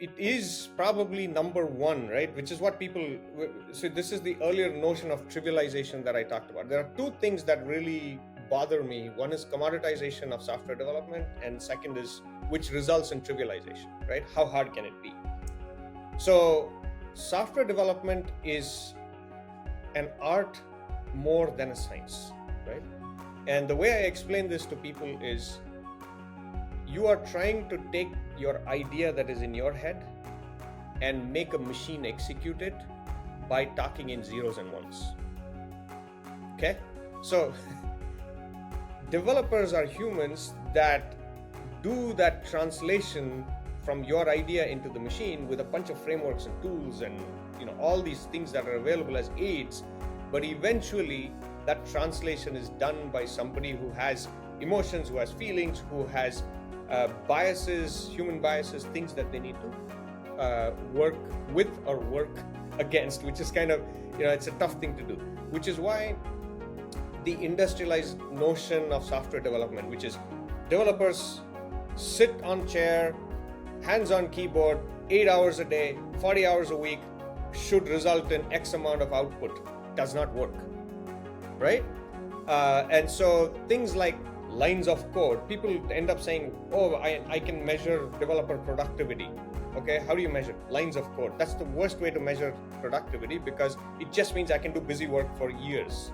it is probably number one, right? Which is what people, so this is the earlier notion of trivialization that I talked about. There are two things that really bother me. One is commoditization of software development, and second is which results in trivialization, right? How hard can it be? So software development is an art more than a science, right? And the way I explain this to people is, you are trying to take your idea that is in your head and make a machine execute it by talking in zeros and ones. Okay? So developers are humans that do that translation from your idea into the machine with a bunch of frameworks and tools and all these things that are available as aids, but eventually that translation is done by somebody who has emotions, who has feelings, who has biases, human biases, things that they need to work with or work against, which is kind of, it's a tough thing to do, which is why the industrialized notion of software development, which is developers sit on chair, hands on keyboard, 8 hours a day, 40 hours a week, should result in X amount of output, does not work, right? And so things like lines of code, people end up saying, oh, I can measure developer productivity. Okay, how do you measure lines of code? That's the worst way to measure productivity, because it just means I can do busy work for years,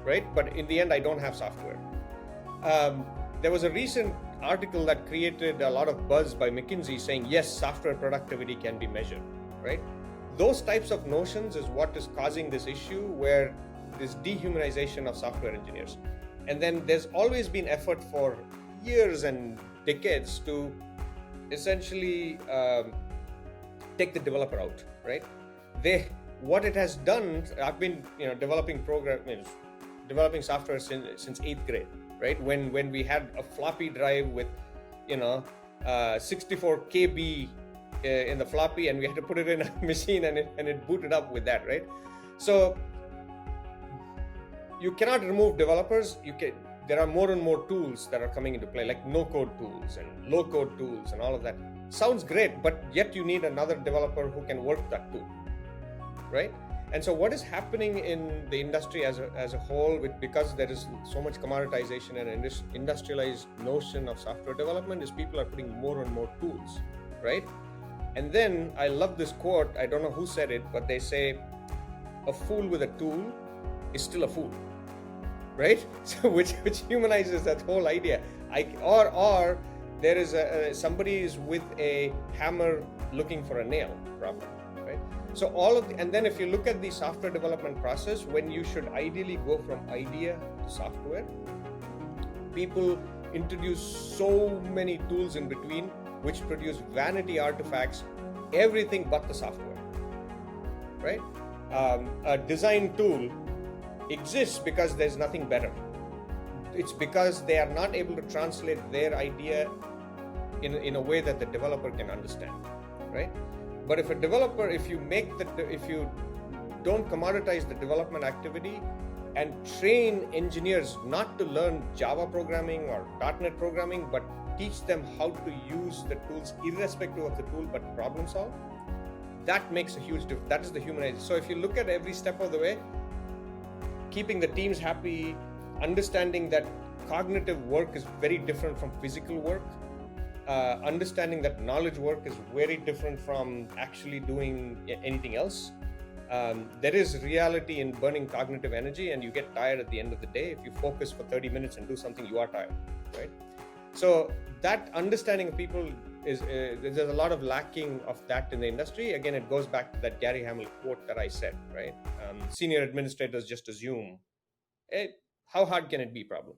right? But in the end, I don't have software. There was a recent article that created a lot of buzz by McKinsey saying, yes, software productivity can be measured, right? Those types of notions is what is causing this issue, where this dehumanization of software engineers. And then there's always been effort for years and decades to essentially take the developer out, right? What it has done, I've been developing software since 8th grade, right? When we had a floppy drive with 64 KB in the floppy, and we had to put it in a machine and it booted up with that, right? So you cannot remove developers. There are more and more tools that are coming into play, like no-code tools and low-code tools and all of that. Sounds great, but yet you need another developer who can work that tool, right? And so what is happening in the industry as a whole, because there is so much commoditization and industrialized notion of software development, is people are putting more and more tools, right? And then I love this quote, I don't know who said it, but they say, a fool with a tool is still a fool, right? So which humanizes that whole idea. Or there is somebody is with a hammer looking for a nail problem, right? So and then if you look at the software development process, when you should ideally go from idea to software, people introduce so many tools in between, which produce vanity artifacts, everything but the software, right? A design tool exists because there's nothing better. It's because they are not able to translate their idea in a way that the developer can understand, right? But if you don't commoditize the development activity and train engineers not to learn Java programming or .NET programming, but teach them how to use the tools irrespective of the tool, but problem solve, that makes a huge difference. That is the humanization. So if you look at every step of the way, keeping the teams happy, understanding that cognitive work is very different from physical work, understanding that knowledge work is very different from actually doing anything else. There is reality in burning cognitive energy, and you get tired at the end of the day. If you focus for 30 minutes and do something, you are tired, right? So that understanding of people there's a lot of lacking of that in the industry. Again, it goes back to that Gary Hamel quote that I said, right? Senior administrators just assume, how hard can it be problem?